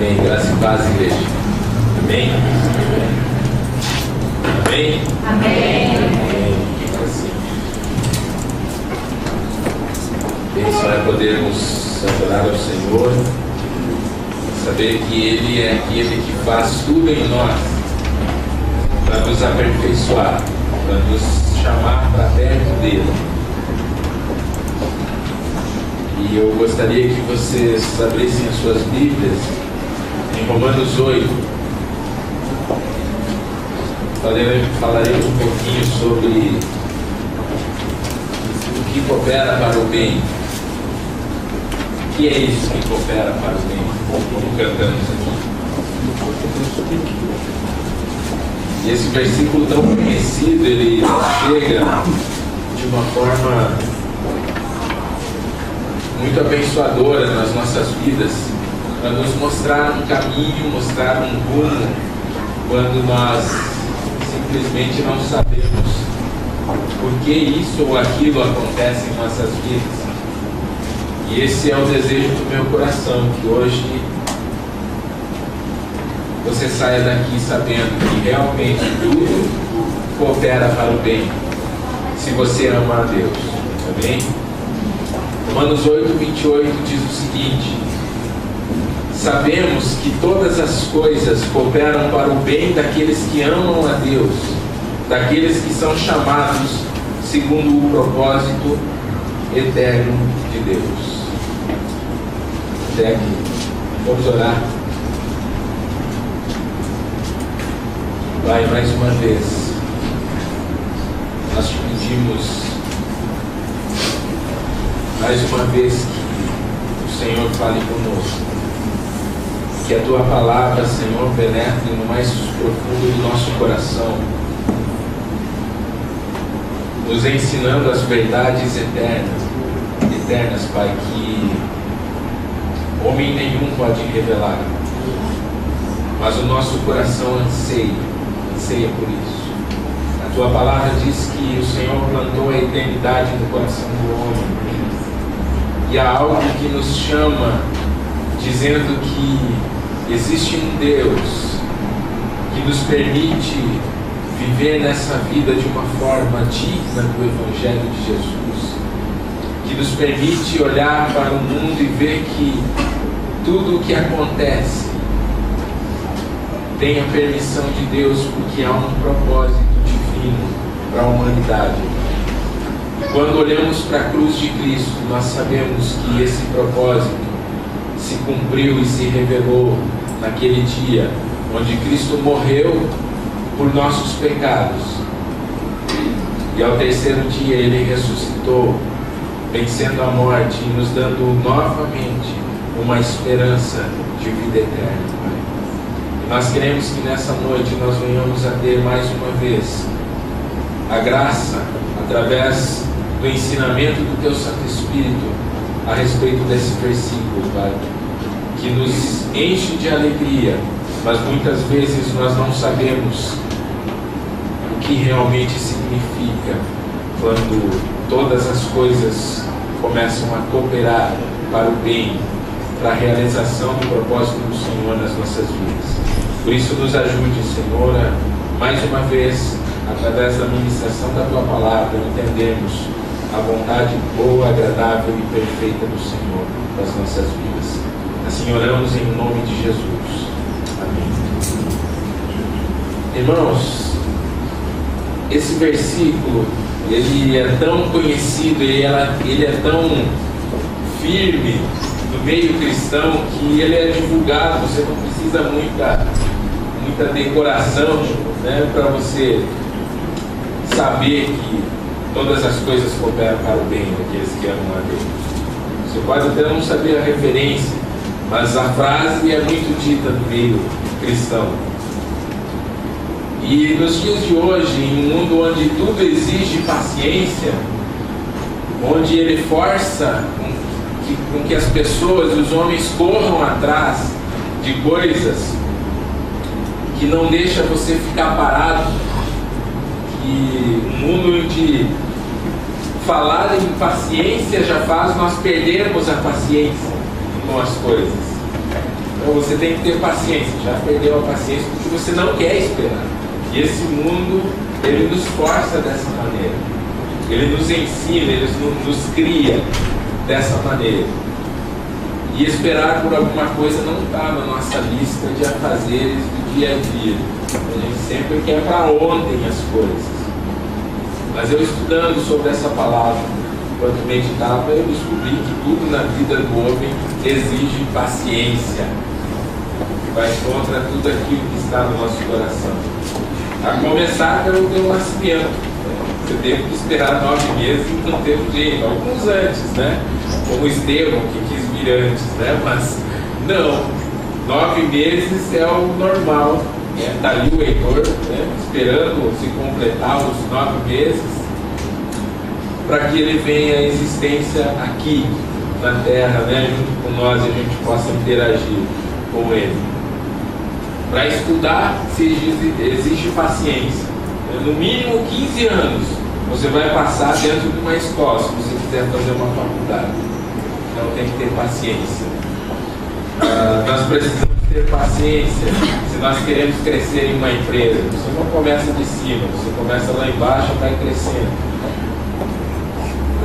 Amém. Graça e paz, igreja. Amém? Amém? Amém. Amém. Assim. Bênção é podermos adorar ao Senhor, saber que Ele é aquele que faz tudo em nós para nos aperfeiçoar, para nos chamar para perto dele. E eu gostaria que vocês abrissem as suas Bíblias em Romanos 8. Falaremos um pouquinho sobre o que coopera para o bem. O que é isso que coopera para o bem? Como cantamos aqui. E esse versículo tão conhecido, ele chega de uma forma muito abençoadora nas nossas vidas, para nos mostrar um caminho, mostrar um rumo, quando nós simplesmente não sabemos por que isso ou aquilo acontece em nossas vidas. E esse é o desejo do meu coração, que hoje você saia daqui sabendo que realmente tudo coopera para o bem, se você ama a Deus. Amém? Romanos 8, 28 diz o seguinte: sabemos que todas as coisas cooperam para o bem daqueles que amam a Deus, daqueles que são chamados segundo o propósito eterno de Deus. Até aqui. Vamos orar. Pai, mais uma vez, nós te pedimos mais uma vez que o Senhor fale conosco, que a Tua palavra, Senhor, penetre no mais profundo do nosso coração, nos ensinando as verdades eternas, Pai, que homem nenhum pode revelar, mas o nosso coração anseia por isso. A Tua palavra diz que o Senhor plantou a eternidade no coração do homem, e há algo que nos chama, dizendo que existe um Deus que nos permite viver nessa vida de uma forma digna do Evangelho de Jesus, que nos permite olhar para o mundo e ver que tudo o que acontece tem a permissão de Deus, porque há um propósito divino para a humanidade. E quando olhamos para a cruz de Cristo, nós sabemos que esse propósito se cumpriu e se revelou naquele dia, onde Cristo morreu por nossos pecados, e ao terceiro dia Ele ressuscitou, vencendo a morte e nos dando novamente uma esperança de vida eterna. E nós queremos que nessa noite nós venhamos a ter mais uma vez a graça, através do ensinamento do Teu Santo Espírito a respeito desse versículo, Pai, que nos enche de alegria, mas muitas vezes nós não sabemos o que realmente significa quando todas as coisas começam a cooperar para o bem, para a realização do propósito do Senhor nas nossas vidas. Por isso nos ajude, Senhor, a, mais uma vez, através da ministração da Tua palavra, entendermos a vontade boa, agradável e perfeita do Senhor das nossas vidas. Assim oramos em nome de Jesus. Amém. Irmãos, esse versículo, ele é tão conhecido, ele é tão firme no meio cristão, que ele é divulgado. Você não precisa muita decoração, né, para você saber que todas as coisas cooperam para o bem daqueles que amam a Deus. Você pode até não saber a referência, mas a frase é muito dita no meio cristão. E nos dias de hoje, em um mundo onde tudo exige paciência, onde ele força com que as pessoas, os homens, corram atrás de coisas que não deixa você ficar parado, e um mundo onde falar em paciência já faz nós perdermos a paciência com as coisas. Então você tem que ter paciência. Já perdeu a paciência porque você não quer esperar. E esse mundo, ele nos força dessa maneira. Ele nos ensina, ele nos cria dessa maneira. E esperar por alguma coisa não está na nossa lista de afazeres do dia a dia. A gente sempre quer para ontem as coisas. Mas eu estudando sobre essa palavra, enquanto meditava, eu descobri que tudo na vida do homem exige paciência. Vai contra tudo aquilo que está no nosso coração. A começar pelo teu nascimento. Você teve que esperar 9 meses e não teve jeito. Alguns antes, né? Como Estevão, que quis vir antes, né? Mas não. 9 meses é o normal. Está ali o Heitor, né? Esperando se completar os 9 meses para que ele venha à existência aqui na Terra, né? Junto com nós, e a gente possa interagir com ele. Para estudar exige paciência. No mínimo 15 anos você vai passar dentro de uma escola se você quiser fazer uma faculdade. Então tem que ter paciência. Nós precisamos ter paciência se nós queremos crescer em uma empresa. Você não começa de cima, você começa lá embaixo e vai crescendo.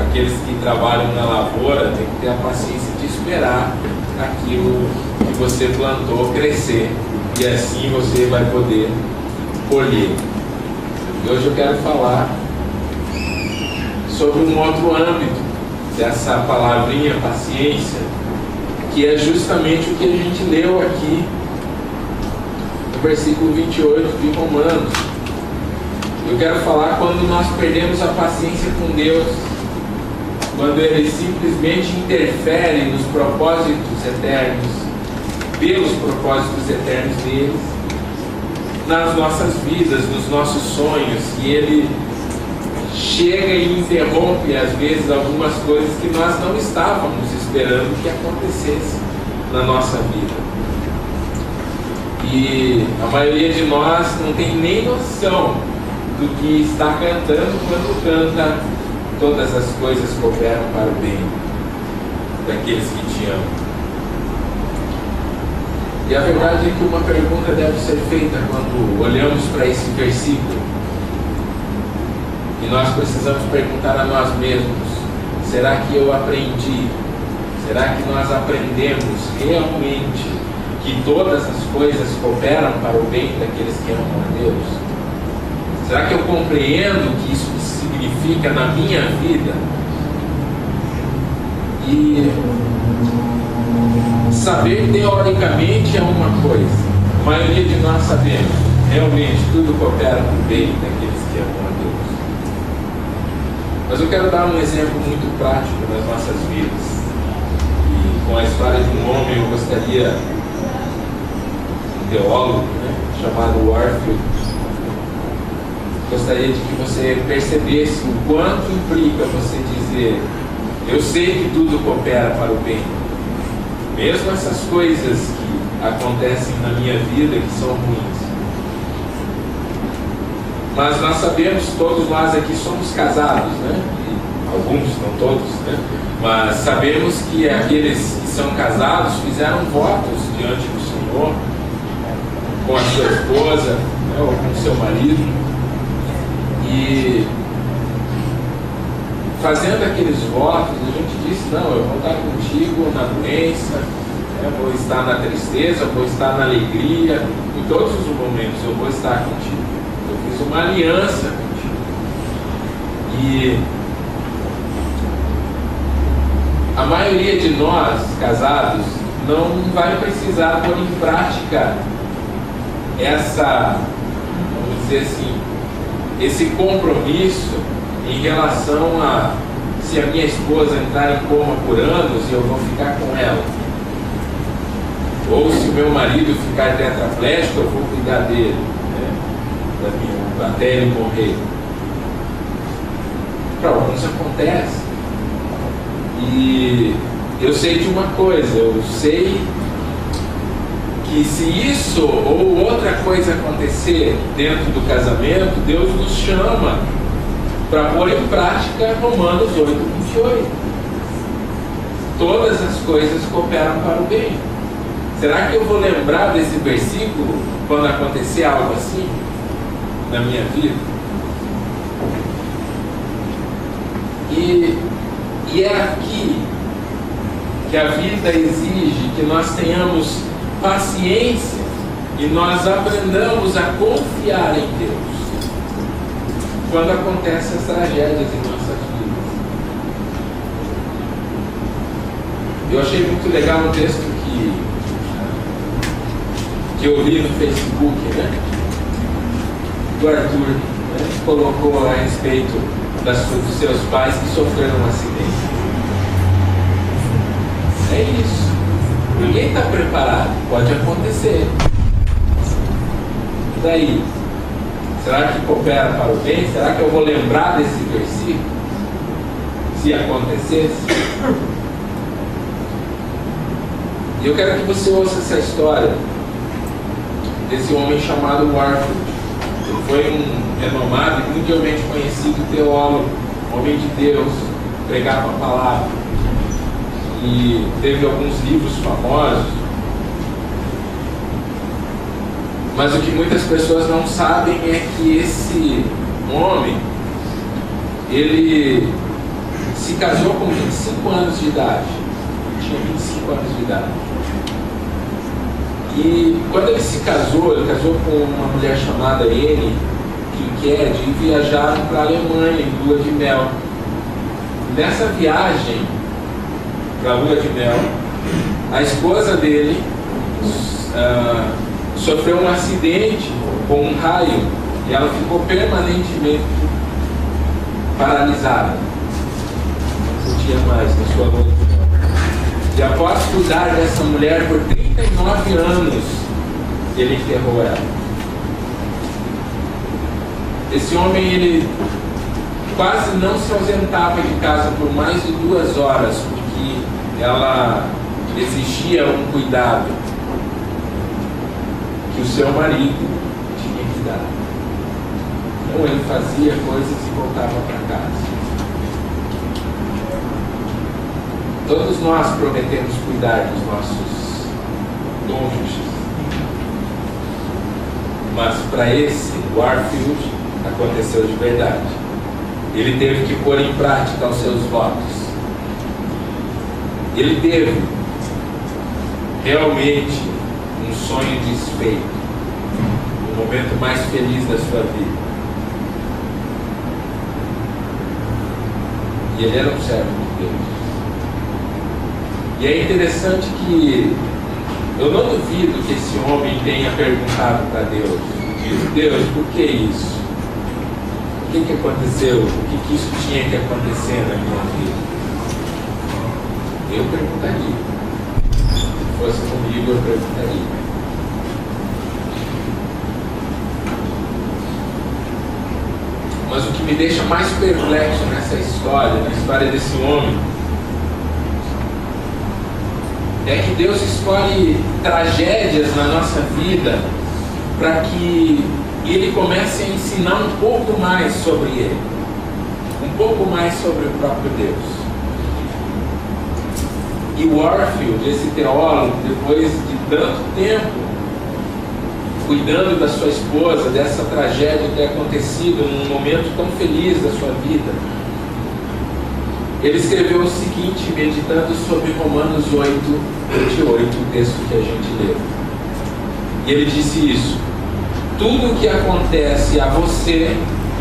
Aqueles que trabalham na lavoura têm que ter a paciência de esperar aquilo que você plantou crescer, e assim você vai poder colher. E hoje eu quero falar sobre um outro âmbito dessa palavrinha paciência, que é justamente o que a gente leu aqui no versículo 28 de Romanos. Eu quero falar quando nós perdemos a paciência com Deus, quando Ele simplesmente interfere nos propósitos eternos, pelos propósitos eternos deles, nas nossas vidas, nos nossos sonhos, e Ele chega e interrompe às vezes algumas coisas que nós não estávamos esperando que acontecesse na nossa vida. E a maioria de nós não tem nem noção do que está cantando quando canta todas as coisas cooperam para o bem daqueles que te amam. E a verdade é que uma pergunta deve ser feita quando olhamos para esse versículo. E nós precisamos perguntar a nós mesmos: será que eu aprendi? Será que nós aprendemos realmente que todas as coisas cooperam para o bem daqueles que amam a Deus? Será que eu compreendo o que isso significa na minha vida? E saber teoricamente é uma coisa. A maioria de nós sabemos. Realmente tudo coopera para o bem daqueles que amam a Deus. Mas eu quero dar um exemplo muito prático nas nossas vidas. E com a história de um homem, eu gostaria, um teólogo, né, chamado Warfield, gostaria de que você percebesse o quanto implica você dizer: eu sei que tudo coopera para o bem. Mesmo essas coisas que acontecem na minha vida que são ruins. Mas nós sabemos, todos nós aqui somos casados, né? E alguns, não todos, né? Mas sabemos que aqueles que são casados fizeram votos diante do Senhor, com a sua esposa, né? Ou com o seu marido. E fazendo aqueles votos, a gente disse: não, eu vou estar contigo na doença, eu vou estar na tristeza, eu vou estar na alegria, em todos os momentos eu vou estar contigo. Eu fiz uma aliança contigo. E a maioria de nós, casados, não vai precisar pôr em prática essa, vamos dizer assim, esse compromisso em relação a se a minha esposa entrar em coma por anos e eu vou ficar com ela, ou se o meu marido ficar tetraplégico eu vou cuidar dele, né, até ele morrer. Para alguns acontece. E eu sei de uma coisa, eu sei que se isso ou outra coisa acontecer dentro do casamento, Deus nos chama para pôr em prática Romanos 8:28. Todas as coisas cooperam para o bem. Será que eu vou lembrar desse versículo quando acontecer algo assim na minha vida? E é aqui que a vida exige que nós tenhamos paciência e nós aprendamos a confiar em Deus quando acontecem as tragédias em nossas vidas. Eu achei muito legal um texto que eu li no Facebook, né? Do Arthur, né? Colocou a respeito dos seus pais que sofreram um acidente. É isso. Ninguém está preparado. Pode acontecer. E daí? Será que coopera para o bem? Será que eu vou lembrar desse versículo? Se acontecesse? E eu quero que você ouça essa história desse homem chamado Warfield. Ele foi um renomado e mundialmente conhecido teólogo, homem de Deus, pregava a palavra. E teve alguns livros famosos. Mas o que muitas pessoas não sabem é que esse homem, ele se casou com 25 anos de idade. Ele tinha 25 anos de idade. E quando ele casou com uma mulher chamada Anne Kincaid e viajaram para a Alemanha em lua de mel. Nessa viagem para a lua de mel, a esposa dele sofreu um acidente com um raio e ela ficou permanentemente paralisada. Não podia mais na sua lua de mel. E após cuidar dessa mulher por 39 anos, ele enterrou ela. Esse homem, ele quase não se ausentava de casa por mais de 2 horas, porque ela exigia um cuidado que o seu marido tinha que dar. Então ele fazia coisas e voltava para casa. Todos nós prometemos cuidar dos nossos cônjuges, mas para esse Warfield aconteceu de verdade. Ele teve que pôr em prática os seus votos. Ele teve realmente um sonho desfeito, o momento mais feliz da sua vida. E ele era um servo de Deus. E é interessante que eu não duvido que esse homem tenha perguntado para Deus: Deus, por que isso? O que aconteceu? O que isso tinha que acontecer na minha vida? Eu perguntaria. Se fosse comigo, eu perguntaria. Mas o que me deixa mais perplexo nessa história, na história desse homem, é que Deus escolhe tragédias na nossa vida para que Ele comece a ensinar um pouco mais sobre Ele, um pouco mais sobre o próprio Deus. E Warfield, esse teólogo, depois de tanto tempo cuidando da sua esposa, dessa tragédia ter acontecido num momento tão feliz da sua vida, ele escreveu o seguinte, meditando sobre Romanos 8, 28, o texto que a gente leu. E ele disse isso: tudo o que acontece a você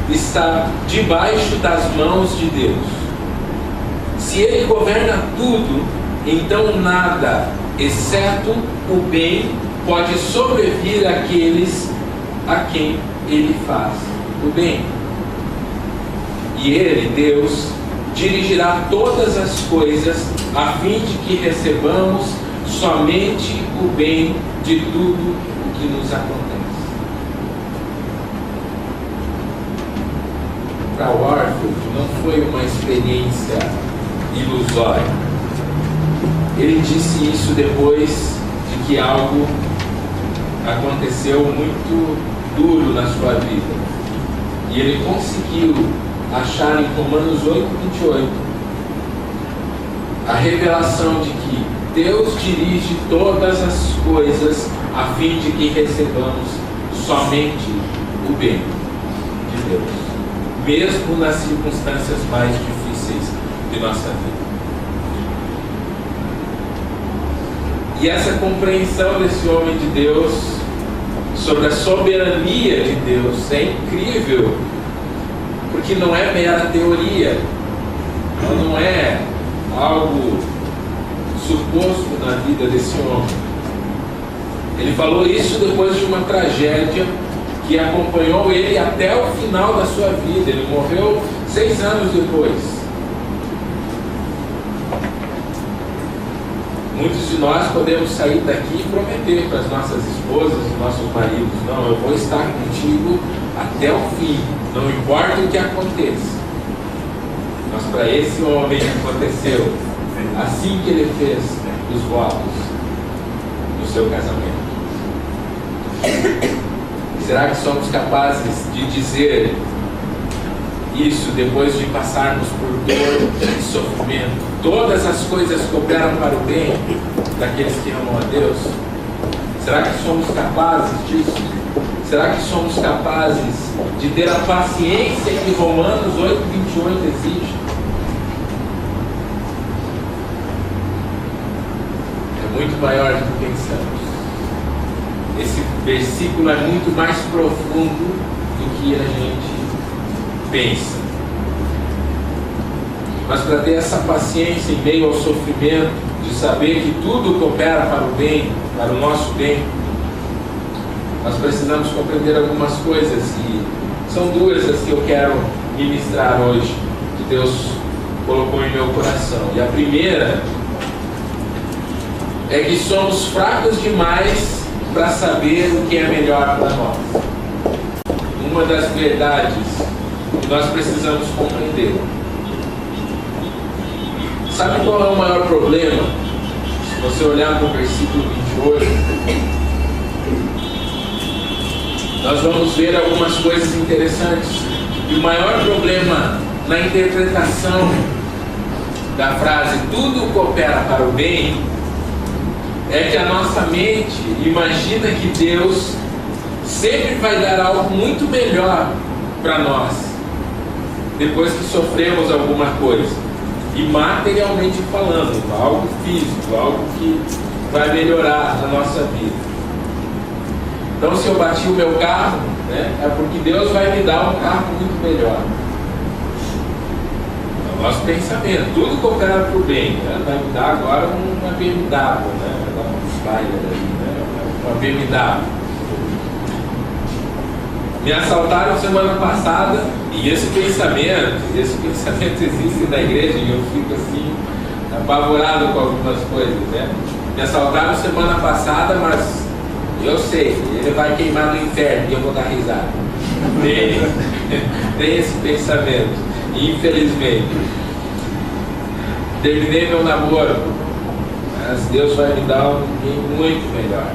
está debaixo das mãos de Deus. Se Ele governa tudo, então nada, exceto o bem, pode sobrevir àqueles a quem Ele faz o bem. E Ele, Deus, dirigirá todas as coisas a fim de que recebamos somente o bem de tudo o que nos acontece. Para Warfield não foi uma experiência ilusória. Ele disse isso depois de que algo aconteceu muito duro na sua vida. E ele conseguiu achar em Romanos 8, 28 a revelação de que Deus dirige todas as coisas a fim de que recebamos somente o bem de Deus, mesmo nas circunstâncias mais difíceis de nossa vida. E essa compreensão desse homem de Deus sobre a soberania de Deus é incrível, porque não é mera teoria, não é algo suposto na vida desse homem. Ele falou isso depois de uma tragédia que acompanhou ele até o final da sua vida. Ele morreu 6 anos depois. Muitos de nós podemos sair daqui e prometer para as nossas esposas e nossos maridos: não, eu vou estar contigo até o fim, não importa o que aconteça. Mas para esse homem aconteceu assim que ele fez os votos no seu casamento. Será que somos capazes de dizer isso depois de passarmos por dor e sofrimento? Todas as coisas cooperam para o bem daqueles que amam a Deus. Será que somos capazes disso? Será que somos capazes de ter a paciência que Romanos 8:28 exige? É muito maior do que pensamos. Esse versículo é muito mais profundo do que a gente pensa. Mas para ter essa paciência em meio ao sofrimento, de saber que tudo coopera para o bem, para o nosso bem, nós precisamos compreender algumas coisas, e são 2 as que eu quero ministrar hoje, que Deus colocou em meu coração. E a primeira é que somos fracos demais para saber o que é melhor para nós. Uma das verdades que nós precisamos compreender. Sabe qual é o maior problema? Se você olhar para o versículo 28, nós vamos ver algumas coisas interessantes. E o maior problema na interpretação da frase "tudo coopera para o bem" é que a nossa mente imagina que Deus sempre vai dar algo muito melhor para nós depois que sofremos alguma coisa. E materialmente falando, algo físico, algo que vai melhorar a nossa vida. Então, se eu bati o meu carro, né, é porque Deus vai me dar um carro muito melhor. É o nosso pensamento, tudo coopera para o bem, né? Vai me dar agora uma BMW, né? Vai dar uma Spider aí, né? Uma BMW. Me assaltaram semana passada, e esse pensamento existe na igreja, e eu fico assim, apavorado com algumas coisas, né? Me assaltaram semana passada, mas eu sei, ele vai queimar no inferno e eu vou dar risada. Tem esse pensamento, infelizmente. Terminei meu namoro, mas Deus vai me dar um muito melhor.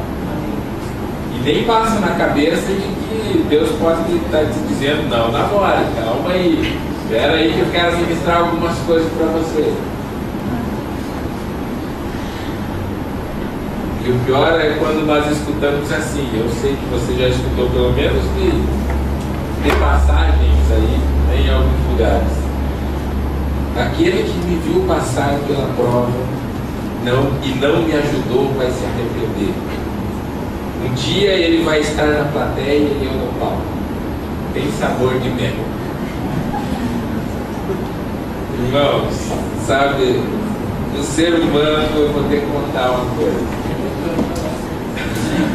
E nem passa na cabeça de que Deus pode estar te dizendo: não, namora, calma aí, espera aí que eu quero ministrar algumas coisas para você. E o pior é quando nós escutamos assim. Eu sei que você já escutou pelo menos de passagens aí, em alguns lugares. Aquele que me viu passar pela prova e não me ajudou vai se arrepender. Um dia ele vai estar na plateia e eu no palco. Tem sabor de mel. Irmãos, sabe, no ser humano eu vou ter que contar uma coisa.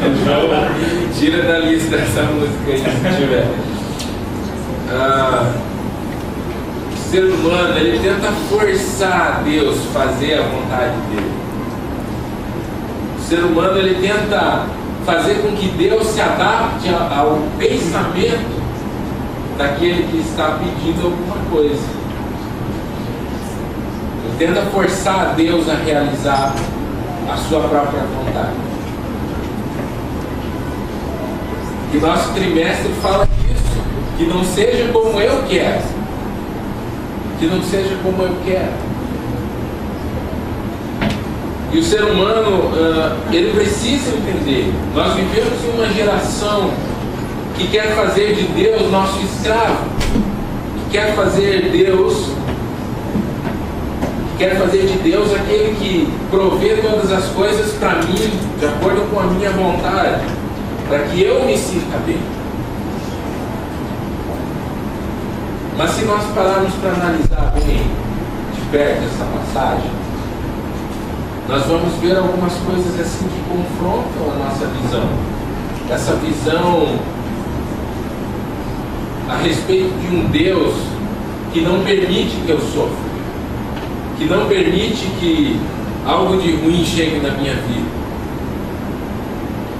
Então, tira da lista essa música aí se tiver. O ser humano, ele tenta forçar Deus a fazer a vontade dele. O ser humano, ele tenta fazer com que Deus se adapte ao pensamento daquele que está pedindo alguma coisa. Ele tenta forçar Deus a realizar a sua própria vontade. E nosso trimestre fala disso, que não seja como eu quero, que não seja como eu quero. E o ser humano, ele precisa entender. Nós vivemos em uma geração que quer fazer de Deus nosso escravo, que quer fazer de Deus aquele que provê todas as coisas para mim, de acordo com a minha vontade, para que eu me sinta bem. Mas se nós pararmos para analisar bem de perto essa passagem, nós vamos ver algumas coisas assim que confrontam a nossa visão. Essa visão a respeito de um Deus que não permite que eu sofra, que não permite que algo de ruim chegue na minha vida,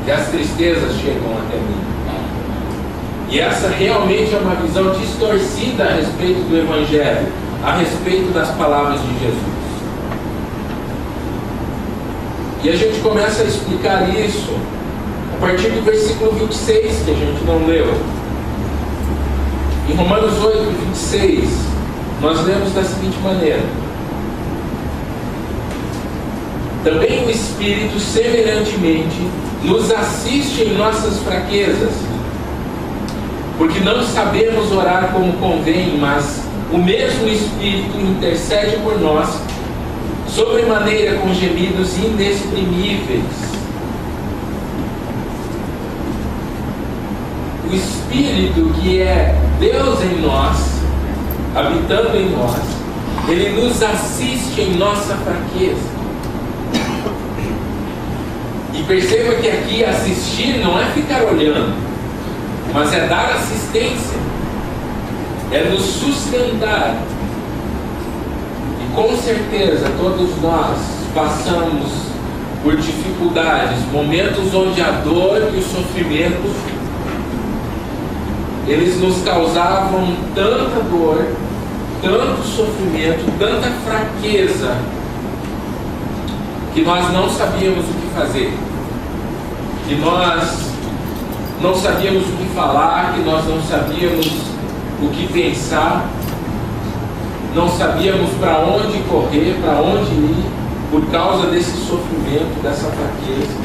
que as tristezas chegam até mim. E essa realmente é uma visão distorcida a respeito do Evangelho, a respeito das palavras de Jesus. E a gente começa a explicar isso a partir do versículo 26, que a gente não leu. Em Romanos 8, 26, nós lemos da seguinte maneira: também o Espírito semelhantemente nos assiste em nossas fraquezas, porque não sabemos orar como convém, mas o mesmo Espírito intercede por nós sobremaneira com gemidos inexprimíveis. O Espírito, que é Deus em nós, habitando em nós, Ele nos assiste em nossa fraqueza. E perceba que aqui assistir não é ficar olhando, mas é dar assistência, é nos sustentar. E com certeza todos nós passamos por dificuldades, momentos onde a dor e o sofrimento eles nos causavam tanta dor, tanto sofrimento, tanta fraqueza, que nós não sabíamos o que fazer, que nós não sabíamos o que falar, que nós não sabíamos o que pensar, não sabíamos para onde correr, para onde ir, por causa desse sofrimento, dessa fraqueza.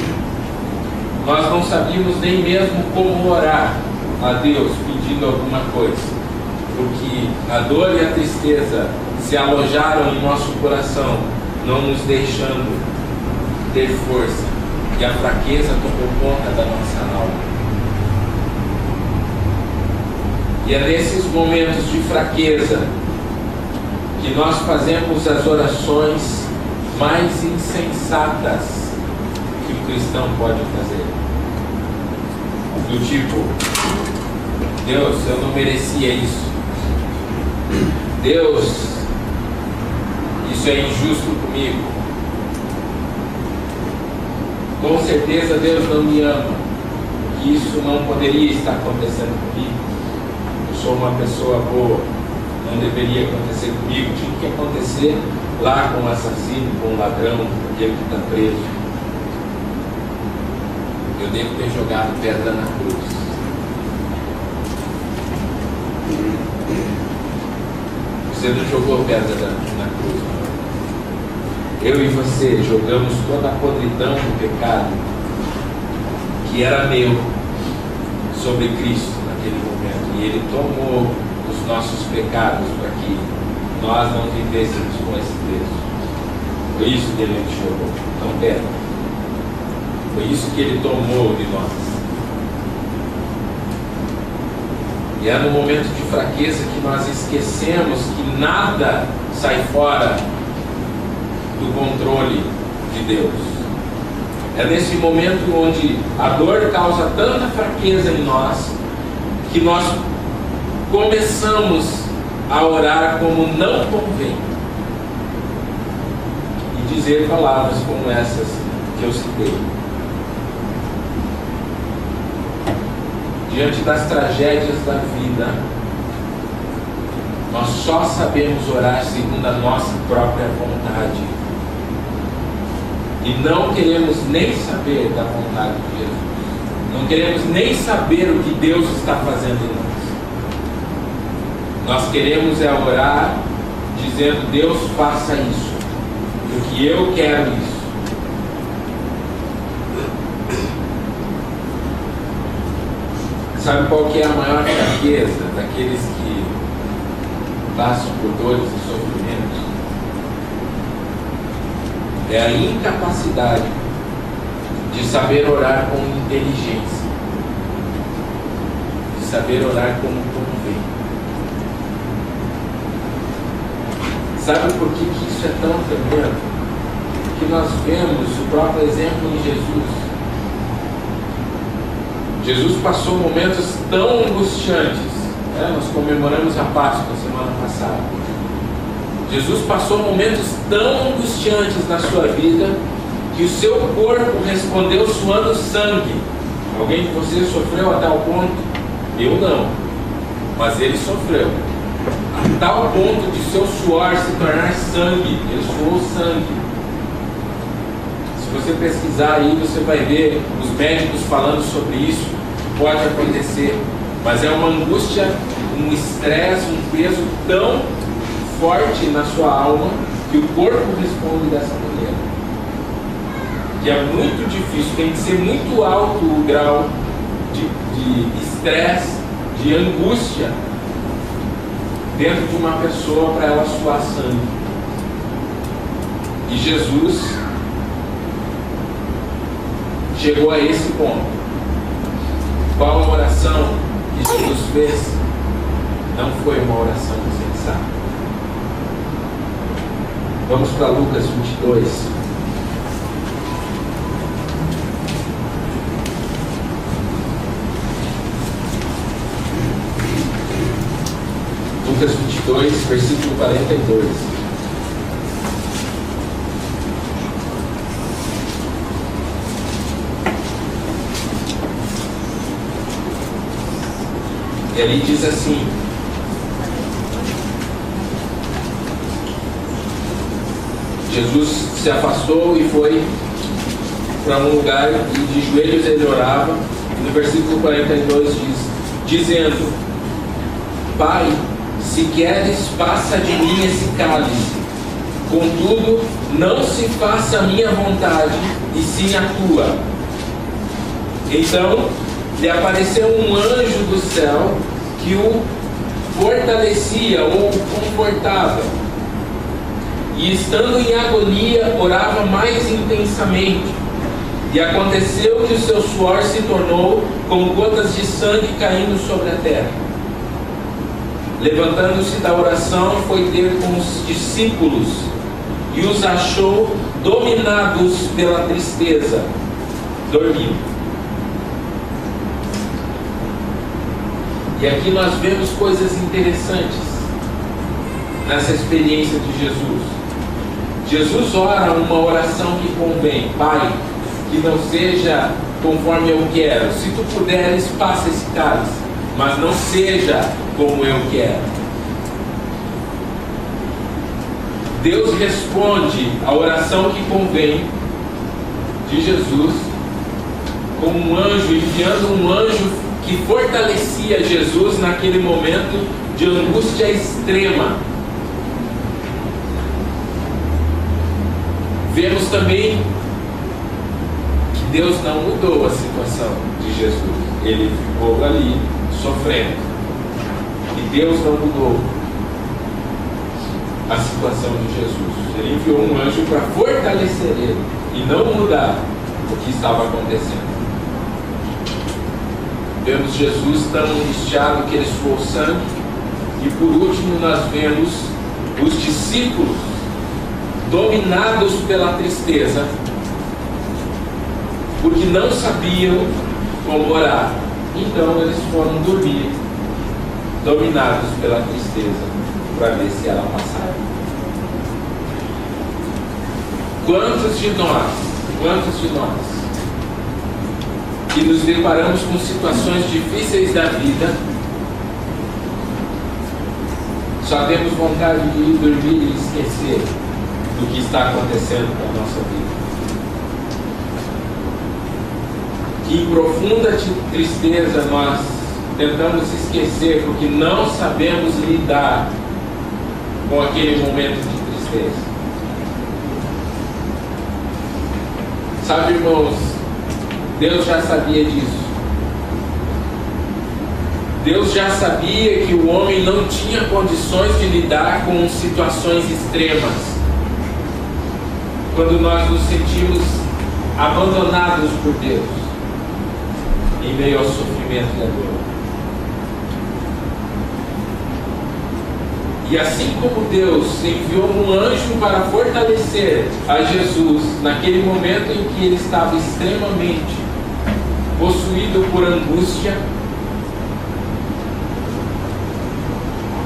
Nós não sabíamos nem mesmo como orar a Deus pedindo alguma coisa, porque a dor e a tristeza se alojaram em nosso coração, não nos deixando ter força, e a fraqueza tomou conta da nossa alma. E é nesses momentos de fraqueza que nós fazemos as orações mais insensatas que o cristão pode fazer. Do tipo: Deus, eu não merecia isso. Deus, isso é injusto comigo. Com certeza Deus não me ama, que isso não poderia estar acontecendo comigo. Eu sou uma pessoa boa, não deveria acontecer comigo. Tinha que acontecer lá com o assassino, com o ladrão, com aquele que está preso. Eu devo ter jogado pedra na cruz. Você não jogou pedra na cruz, não. Eu e você jogamos toda a podridão do pecado que era meu sobre Cristo naquele momento, e Ele tomou os nossos pecados para que nós não vivêssemos com esse peso. Foi isso que Ele jogou, não pedra. Foi isso que Ele tomou de nós. E é no momento de fraqueza que nós esquecemos que nada sai fora do controle de Deus. É nesse momento onde a dor causa tanta fraqueza em nós, que nós começamos a orar como não convém, e dizer palavras como essas que eu citei. Diante das tragédias da vida, nós só sabemos orar segundo a nossa própria vontade. E não queremos nem saber da vontade de Jesus. Não queremos nem saber o que Deus está fazendo em nós. Nós queremos é orar dizendo: Deus, faça isso, porque eu quero isso. Sabe qual que é a maior fraqueza daqueles que passam por dores e sofrimentos? É a incapacidade de saber orar com inteligência, de saber orar como convém. Sabe por que isso é tão tremendo? Que nós vemos o próprio exemplo em Jesus. Jesus passou momentos tão angustiantes. Nós comemoramos a Páscoa semana passada. Jesus passou momentos tão angustiantes na sua vida que o seu corpo respondeu suando sangue. Alguém de vocês sofreu a tal ponto? Eu não. Mas ele sofreu. A tal ponto de seu suor se tornar sangue. Ele suou sangue. Se você pesquisar aí, você vai ver os médicos falando sobre isso. Pode acontecer, mas é uma angústia, um estresse, um peso tão forte na sua alma que o corpo responde dessa maneira. Que é muito difícil, tem que ser muito alto o grau de estresse, de angústia dentro de uma pessoa para ela suar sangue. E Jesus chegou a esse ponto. Qual a oração que Jesus fez? Não foi uma oração insensata. Vamos para Lucas 22. Lucas 22, versículo 42. E ali diz assim: Jesus se afastou e foi para um lugar e de joelhos ele orava. No versículo 42 diz, dizendo: Pai, se queres, passa de mim esse cálice. Contudo, não se faça a minha vontade, e sim a tua. Então lhe apareceu um anjo do céu que o fortalecia ou o confortava. E estando em agonia, orava mais intensamente. E aconteceu que o seu suor se tornou como gotas de sangue caindo sobre a terra. Levantando-se da oração, foi ter com os discípulos e os achou dominados pela tristeza, dormindo. E aqui nós vemos coisas interessantes nessa experiência de Jesus. Jesus ora uma oração que convém: Pai, que não seja conforme eu quero. Se tu puderes, passa esse cálice, mas não seja como eu quero. Deus responde a oração que convém de Jesus com um anjo, enviando um anjo que fortalecia Jesus naquele momento de angústia extrema. Vemos também que Deus não mudou a situação de Jesus. Ele ficou ali sofrendo. E Deus não mudou a situação de Jesus. Ele enviou um anjo para fortalecer ele e não mudar o que estava acontecendo. Vemos Jesus tão angustiado que ele suou sangue. E por último nós vemos os discípulos dominados pela tristeza, porque não sabiam como orar. Então eles foram dormir, dominados pela tristeza, para ver se ela passava. Quantos de nós que nos deparamos com situações difíceis da vida, só temos vontade de ir dormir e esquecer do que está acontecendo com a nossa vida? Que em profunda tristeza nós tentamos esquecer porque não sabemos lidar com aquele momento de tristeza. Sabe, irmãos, Deus já sabia disso. Deus já sabia que o homem não tinha condições de lidar com situações extremas. Quando nós nos sentimos abandonados por Deus, em meio ao sofrimento e à dor. E assim como Deus enviou um anjo para fortalecer a Jesus naquele momento em que ele estava extremamente possuído por angústia,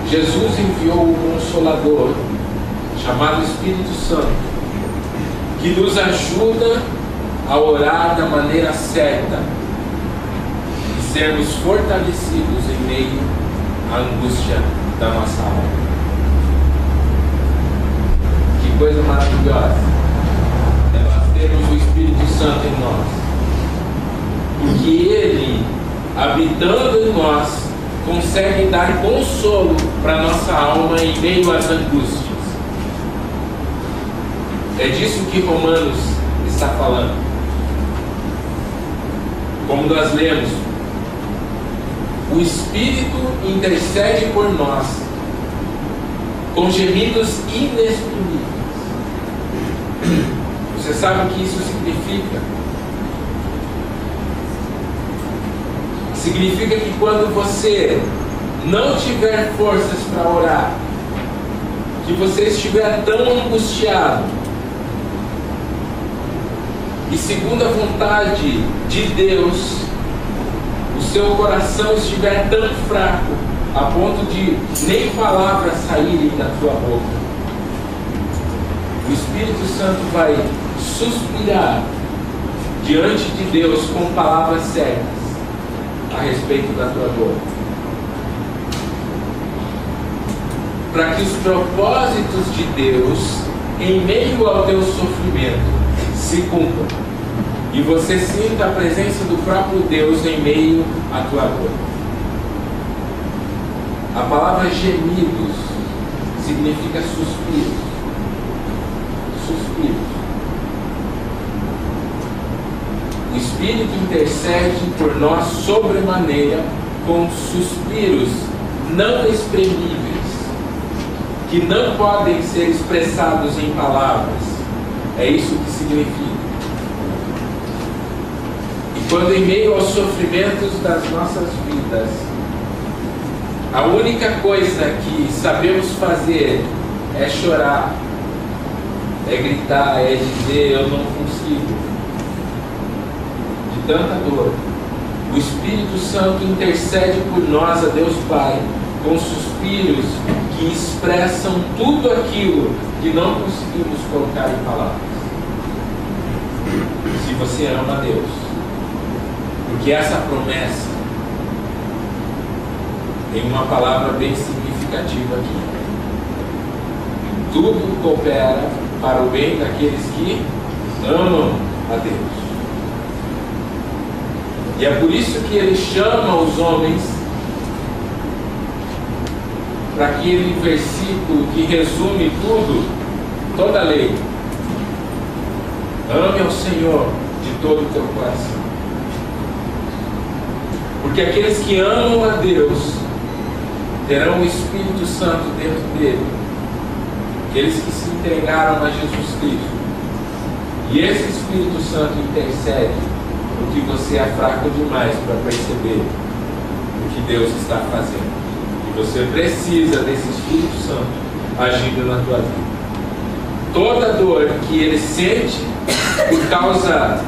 Jesus enviou o Consolador, chamado Espírito Santo, que nos ajuda a orar da maneira certa e sermos fortalecidos em meio à angústia da nossa alma. Que coisa maravilhosa é nós termos o Espírito Santo em nós, porque Ele, habitando em nós, consegue dar consolo para nossa alma em meio às angústias. É disso que Romanos está falando. Como nós lemos, o Espírito intercede por nós com gemidos inexprimíveis. Você sabe o que isso significa? Significa que quando você não tiver forças para orar, que você estiver tão angustiado, e segundo a vontade de Deus, o seu coração estiver tão fraco, a ponto de nem palavras saírem da tua boca, o Espírito Santo vai suspirar diante de Deus com palavras certas a respeito da tua dor, para que os propósitos de Deus em meio ao teu sofrimento se cumpram e você sinta a presença do próprio Deus em meio à tua dor. A palavra gemidos significa suspiros. Suspiros. O Espírito intercede por nós sobremaneira com suspiros não exprimíveis, que não podem ser expressados em palavras. É isso que significa. E quando em meio aos sofrimentos das nossas vidas, a única coisa que sabemos fazer é chorar, é gritar, é dizer eu não consigo, de tanta dor, o Espírito Santo intercede por nós a Deus Pai com suspiros que expressam tudo aquilo que não conseguimos colocar em palavras. Se você ama a Deus, porque essa promessa tem uma palavra bem significativa aqui: tudo coopera para o bem daqueles que amam a Deus. E é por isso que ele chama os homens para aquele versículo que resume tudo, toda a lei. Ame ao Senhor de todo o teu coração. Porque aqueles que amam a Deus terão o Espírito Santo dentro dele. Aqueles que se entregaram a Jesus Cristo. E esse Espírito Santo intercede porque você é fraco demais para perceber o que Deus está fazendo. E você precisa desse Espírito Santo agindo na tua vida. Toda dor que ele sente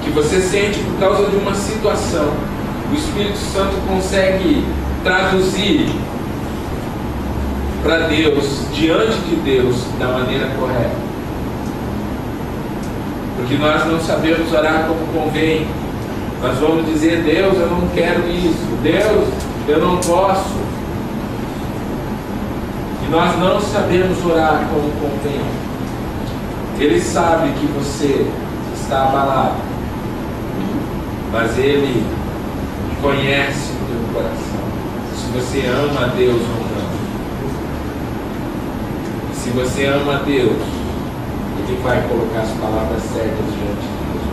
que você sente por causa de uma situação, o Espírito Santo consegue traduzir para Deus, diante de Deus, da maneira correta. Porque nós não sabemos orar como convém. Nós vamos dizer: Deus, eu não quero isso. Deus, eu não posso. E nós não sabemos orar como convém. Ele sabe que você está abalado, mas Ele conhece o teu coração, se você ama a Deus ou não. E se você ama a Deus, Ele vai colocar as palavras certas diante de Deus.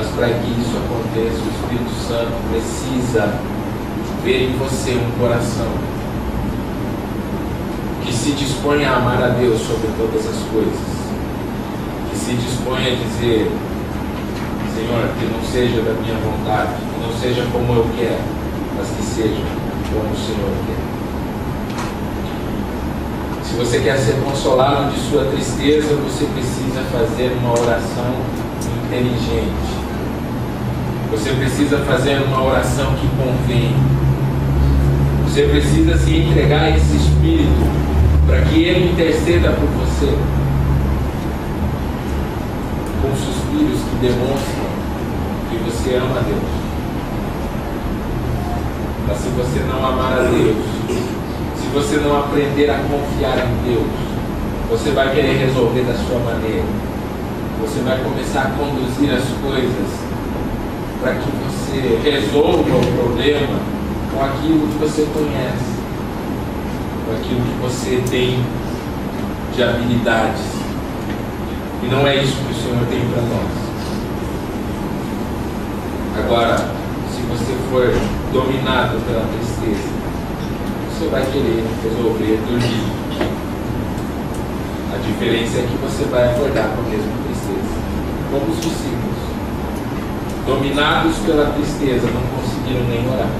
Mas para que isso aconteça, o Espírito Santo precisa ver em você um coração que se dispõe a amar a Deus sobre todas as coisas, que se dispõe a dizer: Senhor, que não seja da minha vontade, que não seja como eu quero, mas que seja como o Senhor quer. Se você quer ser consolado de sua tristeza, você precisa fazer uma oração inteligente. Você precisa fazer uma oração que convém. Você precisa se entregar a esse Espírito para que Ele interceda por você, com suspiros que demonstram que você ama a Deus. Mas se você não amar a Deus, se você não aprender a confiar em Deus, você vai querer resolver da sua maneira. Você vai começar a conduzir as coisas para que você resolva o problema com aquilo que você conhece, com aquilo que você tem de habilidades. E não é isso que o Senhor tem para nós. Agora, se você for dominado pela tristeza, você vai querer resolver dormir. A diferença é que você vai acordar com a mesma tristeza, como os discípulos. Dominados pela tristeza, não conseguiram nem orar.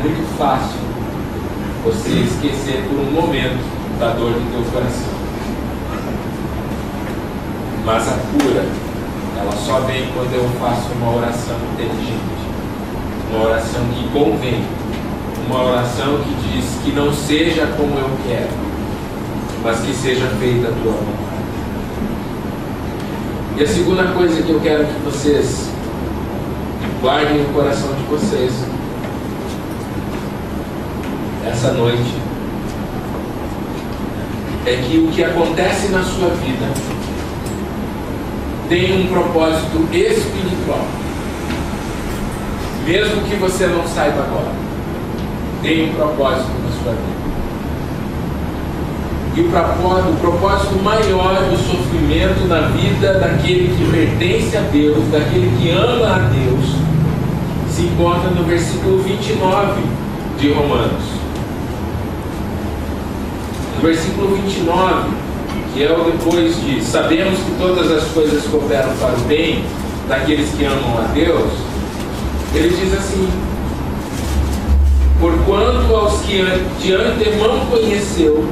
Muito fácil você esquecer por um momento da dor do teu coração. Mas a cura, ela só vem quando eu faço uma oração inteligente, uma oração que convém, uma oração que diz que não seja como eu quero, mas que seja feita a tua vontade. E a segunda coisa que eu quero que vocês guardem no coração de vocês essa noite é que o que acontece na sua vida tem um propósito espiritual, mesmo que você não saiba agora. Tem um propósito na sua vida. E o propósito maior do sofrimento na vida daquele que pertence a Deus, daquele que ama a Deus, se encontra no versículo 29 de Romanos. No versículo 29, que é o depois de sabemos que todas as coisas cooperam para o bem daqueles que amam a Deus, ele diz assim: porquanto aos que de antemão conheceu,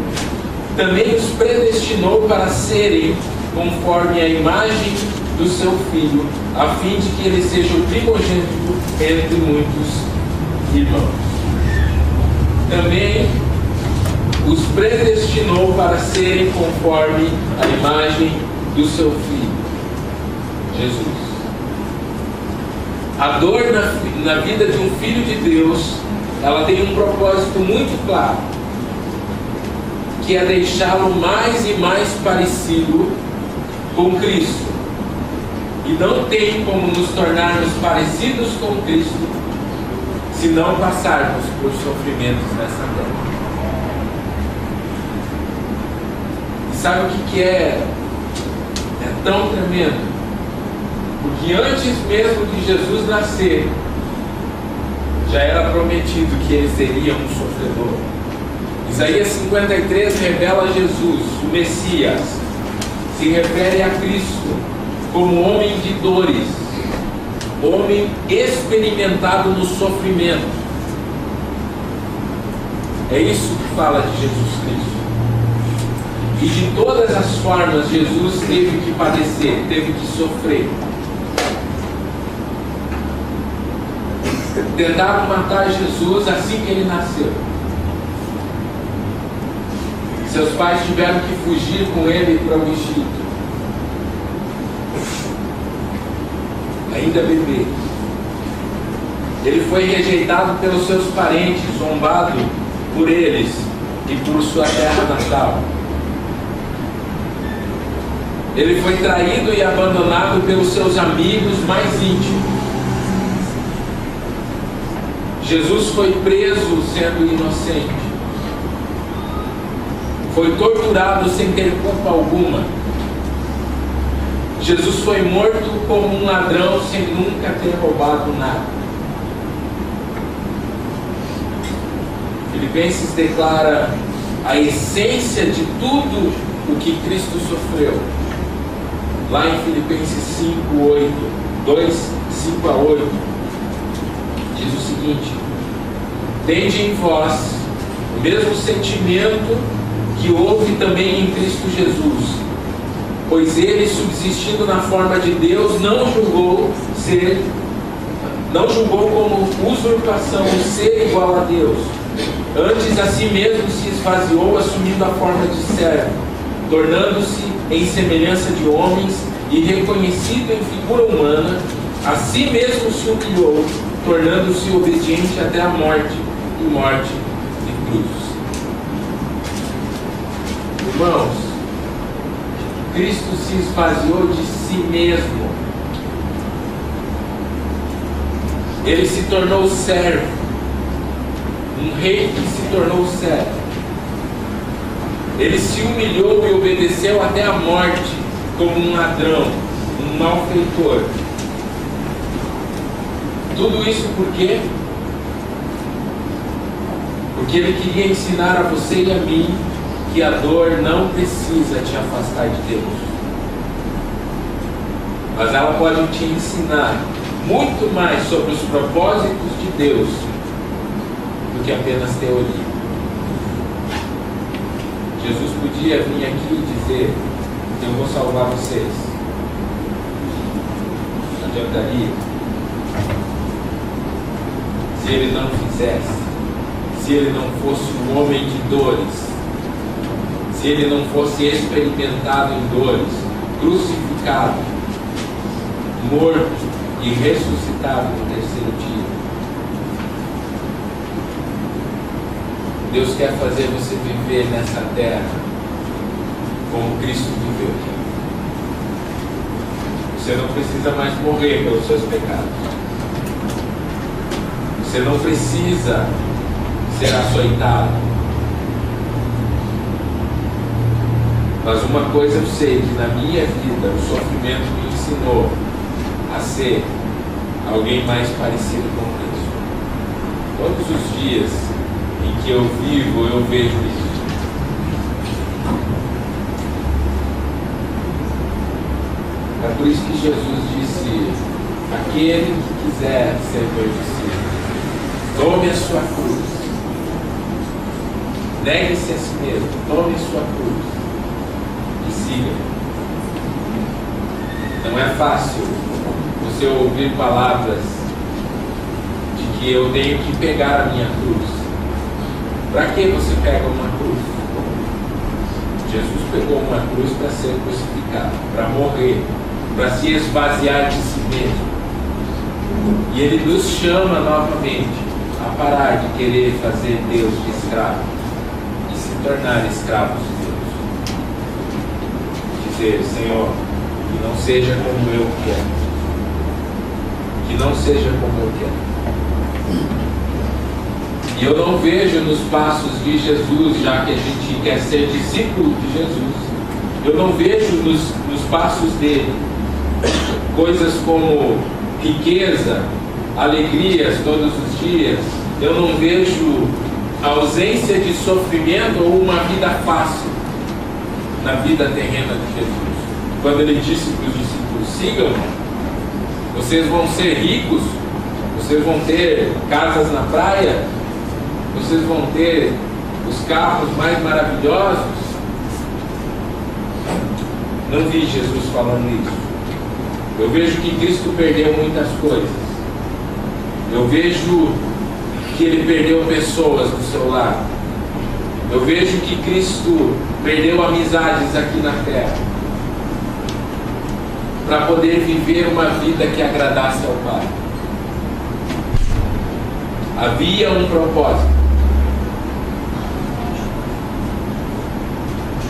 também os predestinou para serem conforme a imagem do seu Filho, a fim de que ele seja o primogênito entre muitos irmãos. Também os predestinou para serem conforme a imagem do seu Filho, Jesus. A dor na vida de um filho de Deus, ela tem um propósito muito claro, que é deixá-lo mais e mais parecido com Cristo. E não tem como nos tornarmos parecidos com Cristo se não passarmos por sofrimentos nessa terra. E sabe o que é tão tremendo? Porque antes mesmo de Jesus nascer, já era prometido que ele seria um sofredor. Isaías 53 revela Jesus, o Messias, se refere a Cristo como homem de dores, homem experimentado no sofrimento. É isso que fala de Jesus Cristo. E de todas as formas Jesus teve que padecer, teve que sofrer. Tentaram matar Jesus assim que ele nasceu. Seus pais tiveram que fugir com ele para o Egito. Ainda bebê. Ele foi rejeitado pelos seus parentes, zombado por eles e por sua terra natal. Ele foi traído e abandonado pelos seus amigos mais íntimos. Jesus foi preso sendo inocente. Foi torturado sem ter culpa alguma. Jesus foi morto como um ladrão sem nunca ter roubado nada. Filipenses declara a essência de tudo o que Cristo sofreu. Lá em Filipenses 5:8, diz o seguinte: tende em vós o mesmo sentimento que houve também em Cristo Jesus, pois ele, subsistindo na forma de Deus, não julgou como usurpação o ser igual a Deus. Antes a si mesmo se esvaziou, assumindo a forma de servo, tornando-se em semelhança de homens e reconhecido em figura humana, a si mesmo se humilhou, tornando-se obediente até a morte e morte de cruz. Irmãos, Cristo se esvaziou de si mesmo. Ele se tornou servo, um rei que se tornou servo. Ele se humilhou e obedeceu até a morte, como um ladrão, um malfeitor. Tudo isso por quê? Porque ele queria ensinar a você e a mim que a dor não precisa te afastar de Deus, mas ela pode te ensinar muito mais sobre os propósitos de Deus do que apenas teoria. Jesus podia vir aqui e dizer: eu vou salvar vocês. Não adiantaria se ele não fizesse, se ele não fosse um homem de dores, se ele não fosse experimentado em dores, crucificado, morto e ressuscitado no terceiro dia. Deus quer fazer você viver nessa terra como Cristo viveu. Você não precisa mais morrer pelos seus pecados. Você não precisa ser açoitado. Mas uma coisa eu sei, que na minha vida o sofrimento me ensinou a ser alguém mais parecido com Cristo. Todos os dias em que eu vivo, eu vejo isso. É por isso que Jesus disse: aquele que quiser ser meu discípulo, tome a sua cruz, negue-se a si mesmo, tome a sua cruz e siga. Não é fácil você ouvir palavras de que eu tenho que pegar a minha cruz. Para que você pega uma cruz? Jesus pegou uma cruz para ser crucificado, para morrer, para se esvaziar de si mesmo. E ele nos chama novamente a parar de querer fazer Deus de escravo e se tornar escravos de Deus. Dizer: Senhor, que não seja como eu quero, que não seja como eu quero. E eu não vejo nos passos de Jesus, já que a gente quer ser discípulo de Jesus, eu não vejo nos passos dele coisas como riqueza, alegrias todos os dias. Eu não vejo ausência de sofrimento ou uma vida fácil na vida terrena de Jesus. Quando ele disse para os discípulos: sigam, vocês vão ser ricos, vocês vão ter casas na praia, vocês vão ter os carros mais maravilhosos. Não vi Jesus falando isso. Eu vejo que Cristo perdeu muitas coisas. Eu vejo que ele perdeu pessoas do seu lado. Eu vejo que Cristo perdeu amizades aqui na terra para poder viver uma vida que agradasse ao Pai. Havia um propósito.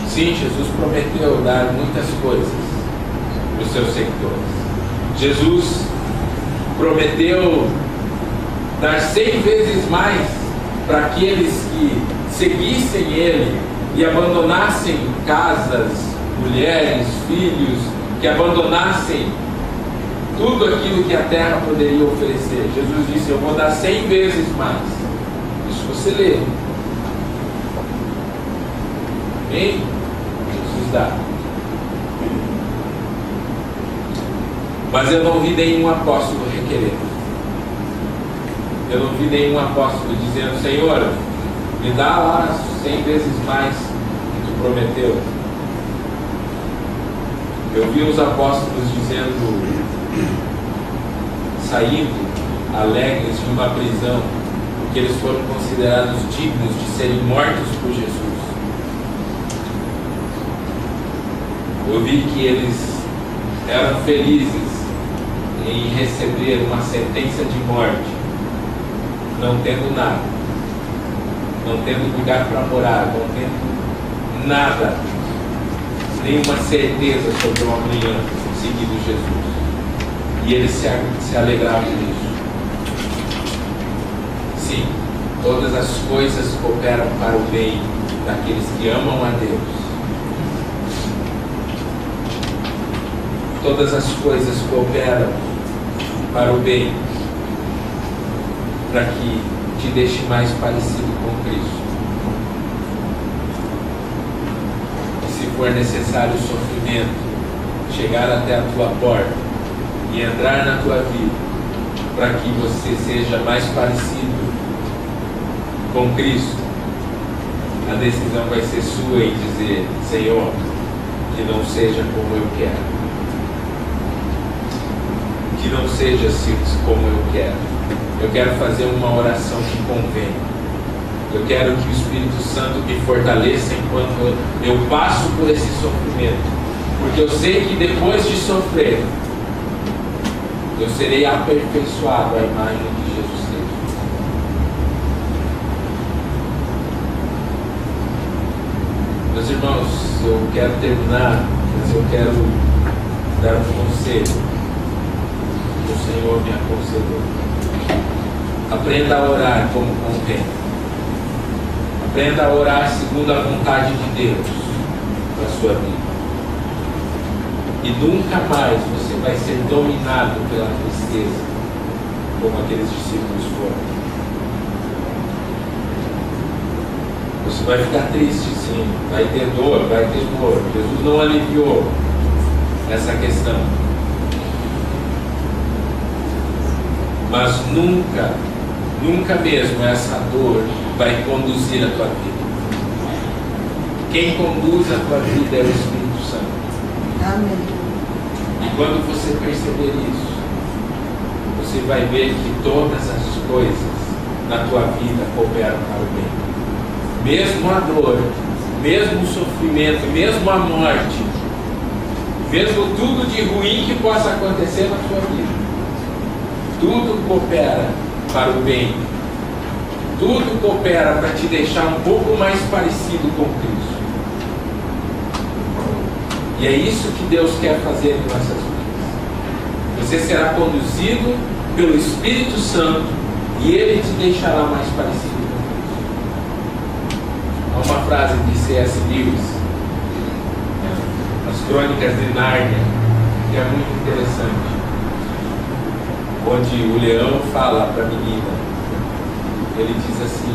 Sim, Jesus prometeu dar muitas coisas para os seus seguidores. Jesus prometeu dar 100 vezes mais para aqueles que seguissem ele e abandonassem casas, mulheres, filhos, que abandonassem tudo aquilo que a terra poderia oferecer. Jesus disse: eu vou dar 100 vezes mais. Isso você lê. Amém? Jesus dá. Mas eu não vi nenhum apóstolo requerer. Eu não vi nenhum apóstolo dizendo: Senhor, me dá lá 100 vezes mais que tu prometeu. Eu vi os apóstolos dizendo, saindo alegres de uma prisão, porque eles foram considerados dignos de serem mortos por Jesus. Eu vi que eles eram felizes em receber uma sentença de morte, não tendo nada, não tendo lugar para morar, não tendo nada, nenhuma certeza sobre o amanhã seguindo Jesus. E eles se alegravam nisso. Sim, todas as coisas cooperam para o bem daqueles que amam a Deus. Todas as coisas cooperam para o bem, para que te deixe mais parecido com Cristo. E se for necessário sofrimento, chegar até a tua porta e entrar na tua vida, para que você seja mais parecido com Cristo, a decisão vai ser sua em dizer: Senhor, que não seja como eu quero. Que não seja assim como eu quero. Eu quero fazer uma oração que convém. Eu quero que o Espírito Santo me fortaleça enquanto eu passo por esse sofrimento. Porque eu sei que depois de sofrer, eu serei aperfeiçoado à imagem de Jesus Cristo. Meus irmãos, eu quero terminar, mas eu quero dar um conselho. O Senhor me aconselhou. Aprenda a orar como convém. Aprenda a orar segundo a vontade de Deus para a sua vida. E nunca mais você vai ser dominado pela tristeza, como aqueles discípulos foram. Você vai ficar triste, sim. Vai ter dor, vai ter dor. Jesus não aliviou essa questão. Mas nunca, nunca mesmo essa dor vai conduzir a tua vida. Quem conduz a tua vida é o Espírito Santo. Amém. E quando você perceber isso, você vai ver que todas as coisas na tua vida cooperam para o bem. Mesmo a dor, mesmo o sofrimento, mesmo a morte, mesmo tudo de ruim que possa acontecer na tua vida, tudo coopera para o bem. Tudo coopera para te deixar um pouco mais parecido com Cristo. E é isso que Deus quer fazer em nossas vidas. Você será conduzido pelo Espírito Santo e Ele te deixará mais parecido com Cristo. Há uma frase de C.S. Lewis, As Crônicas de Nárnia, que é muito interessante, onde o leão fala para a menina. Ele diz assim: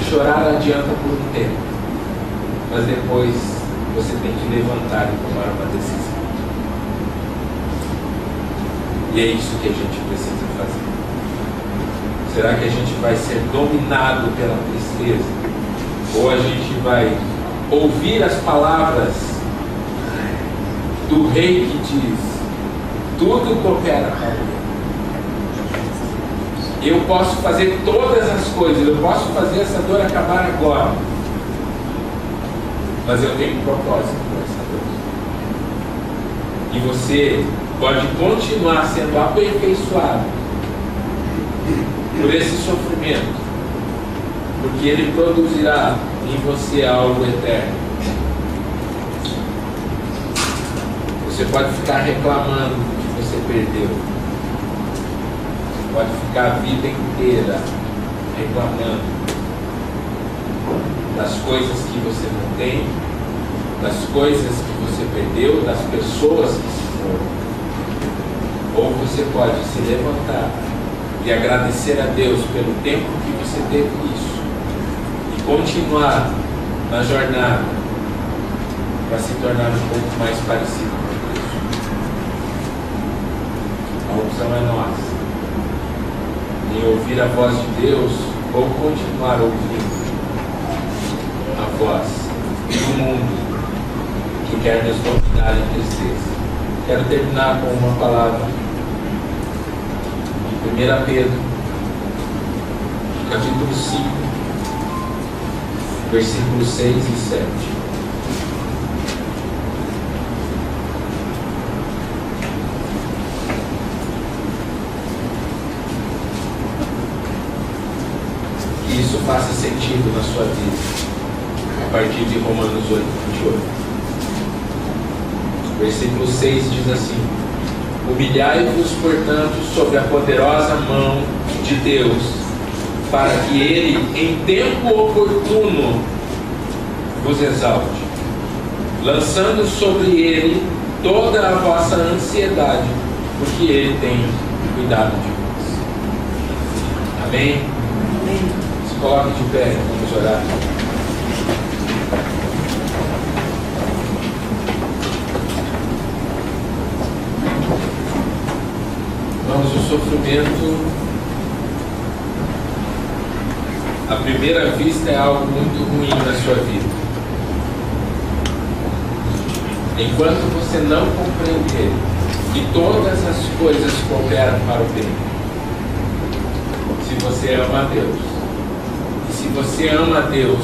chorar adianta por um tempo, mas depois você tem que levantar e tomar uma decisão. E é isso que a gente precisa fazer. Será que a gente vai ser dominado pela tristeza? Ou a gente vai ouvir as palavras do rei que diz: tudo coopera para o bem. Eu posso fazer todas as coisas, eu posso fazer essa dor acabar agora, mas eu tenho um propósito com essa dor. E você pode continuar sendo aperfeiçoado por esse sofrimento, porque ele produzirá em você algo eterno. Você pode ficar reclamando do que você perdeu. Pode ficar a vida inteira reclamando das coisas que você não tem das coisas que você perdeu, das pessoas que se foram. Ou você pode se levantar e agradecer a Deus pelo tempo que você teve isso e continuar na jornada para se tornar um pouco mais parecido com Deus. A opção é nossa, em ouvir a voz de Deus ou continuar ouvindo a voz do mundo que quer nos dominar em tristeza. Quero terminar com uma palavra de 1 Pedro, capítulo 5, versículos 6 e 7. Que isso faça sentido na sua vida, a partir de Romanos 8, 28. Versículo 6 diz assim: humilhai-vos, portanto, sob a poderosa mão de Deus, para que Ele, em tempo oportuno, vos exalte, lançando sobre Ele toda a vossa ansiedade, porque Ele tem cuidado de vós. Amém? Amém. Se coloque de pé, vamos orar. Irmãos, o sofrimento, à primeira vista, é algo muito ruim na sua vida. Enquanto você não compreender que todas as coisas cooperam para o bem, se você ama a Deus, e se você ama a Deus,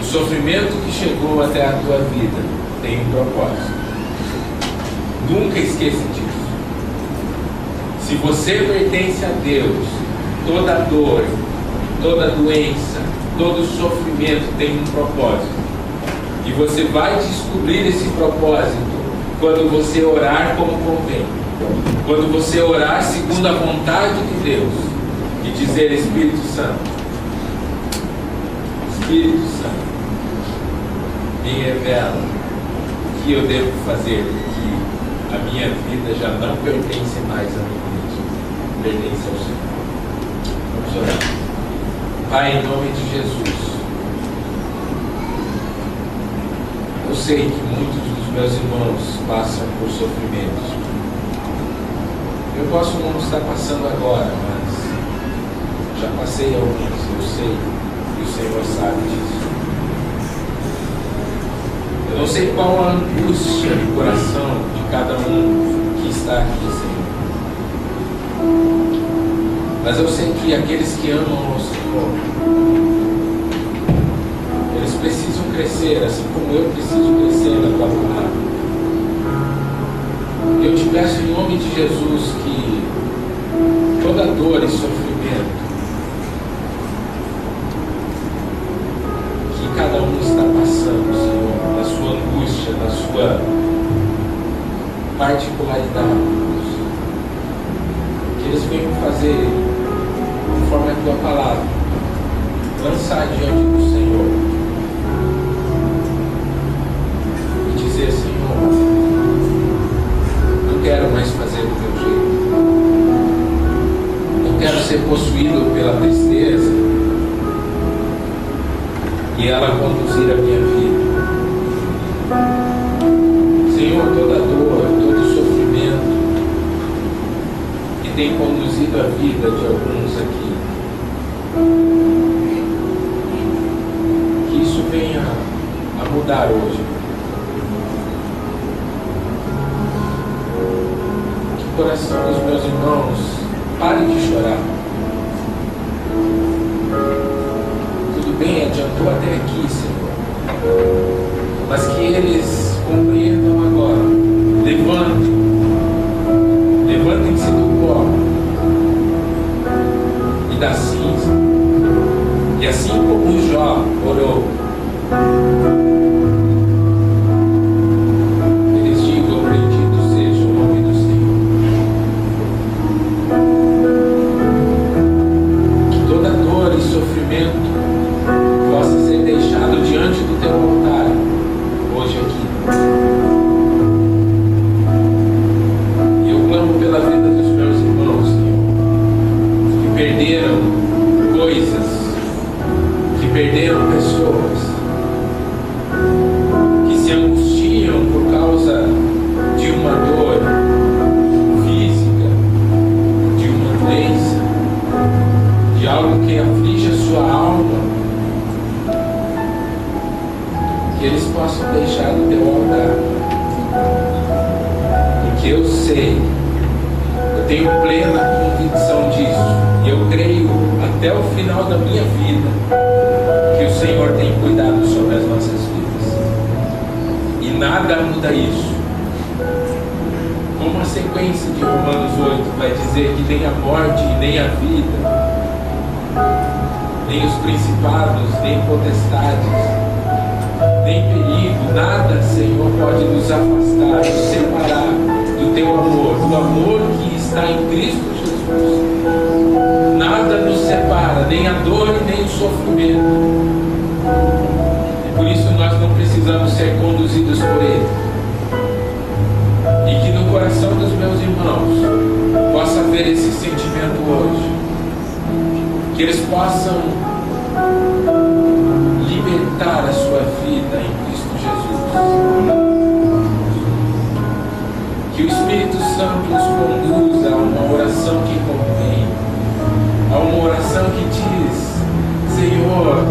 o sofrimento que chegou até a tua vida tem um propósito. Nunca esqueça disso. Se você pertence a Deus, toda dor, toda doença, todo sofrimento tem um propósito. E você vai descobrir esse propósito quando você orar como convém. Quando você orar segundo a vontade de Deus e dizer: Espírito Santo, Espírito Santo, me revela o que eu devo fazer, porque a minha vida já não pertence mais a mim mesmo, pertence ao Senhor. Vamos orar. Pai, em nome de Jesus, eu sei que muitos dos meus irmãos passam por sofrimentos. Eu posso não estar passando agora, mas já passei alguns, eu sei, e o Senhor sabe disso. Eu não sei qual a angústia do coração de cada um que está aqui, Senhor. Mas eu sei que aqueles que amam ao Senhor, eles precisam crescer, assim como eu preciso crescer na tua palavra. Eu te peço em nome de Jesus que toda dor e sofrimento que cada um está passando, Senhor, na sua angústia, na sua particularidade, que eles venham fazer conforme a tua palavra, lançar diante do Senhor e dizer: Senhor, não quero mais fazer do meu jeito, não quero ser possuído pela tristeza e ela conduzir a minha vida. Senhor, toda dor, todo sofrimento que tem conduzido a vida de alguns aqui, que isso venha a mudar hoje. Que o coração dos meus irmãos pare de chorar. Tudo bem, adiantou até aqui, Senhor, mas que eles compreendam agora. Levantem-se do pó e da cinza, e assim como Jó orou, eles digam: bendito seja o nome do Senhor. Que toda dor e sofrimento possa ser deixado diante do teu altar hoje aqui. perderam coisas, que perderam pessoas, que se angustiam por causa de uma dor física, de uma doença, de algo que aflige a sua alma, que eles possam deixar no teu altar, porque eu sei, eu tenho plena convicção disso, e eu creio até o final da minha vida que o Senhor tem cuidado sobre as nossas vidas, e nada muda isso. Como a sequência de Romanos 8 vai dizer que nem a morte, nem a vida, nem os principados, nem potestades, nem perigo, nada, Senhor, pode nos afastar, nos separar do teu amor, do amor que está em Cristo Jesus. Nada nos separa, nem a dor e nem o sofrimento. E por isso nós não precisamos ser conduzidos por Ele. E que no coração dos meus irmãos possa haver esse sentimento hoje, que eles possam libertar a sua vida em Cristo Jesus, que o Espírito Santo nos conduza a uma oração que convém, a uma oração que diz: Senhor,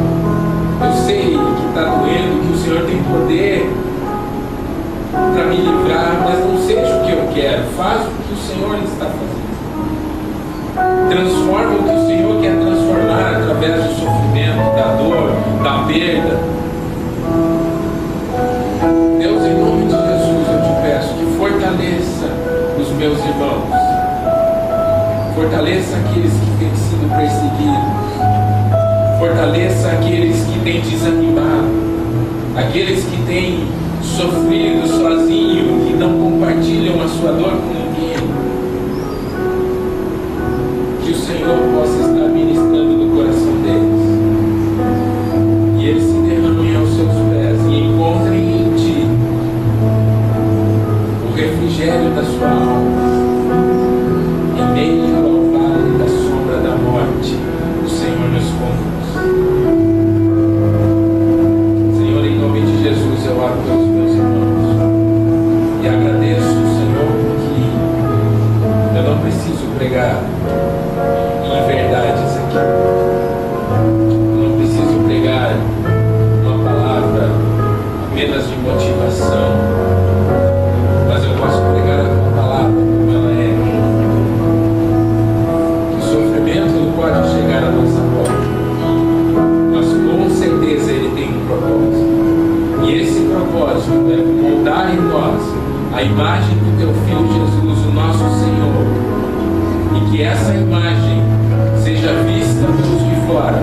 eu sei que está doendo, que o Senhor tem poder para me livrar, mas não seja o que eu quero, faz o que o Senhor está fazendo. Transforma o que o Senhor quer transformar através do sofrimento, da dor, da perda. Deus, em nome de Jesus, eu te peço que fortaleça os meus irmãos, fortaleça aqueles que têm sido perseguidos, fortaleça aqueles que têm desanimado, aqueles que têm sofrido sozinho, que não compartilham a sua dor com ninguém. Que o Senhor possa estar ministrando no coração deles, e eles se derramem aos seus pés e encontrem em Ti o refrigério da sua alma. Em meio ao vale da sombra da morte, o Senhor nos conduz. Senhor, em nome de Jesus, eu oro pelos meus irmãos e agradeço, Senhor, porque eu não preciso pregar verdades aqui. Eu não preciso pregar uma palavra apenas de motivação, mas eu posso pregar a tua palavra como ela é. Que o sofrimento não pode chegar à nossa porta, mas com certeza ele tem um propósito, e esse propósito é moldar em nós a imagem do teu Filho Jesus, o nosso Senhor, e que essa imagem seja vista pelos de fora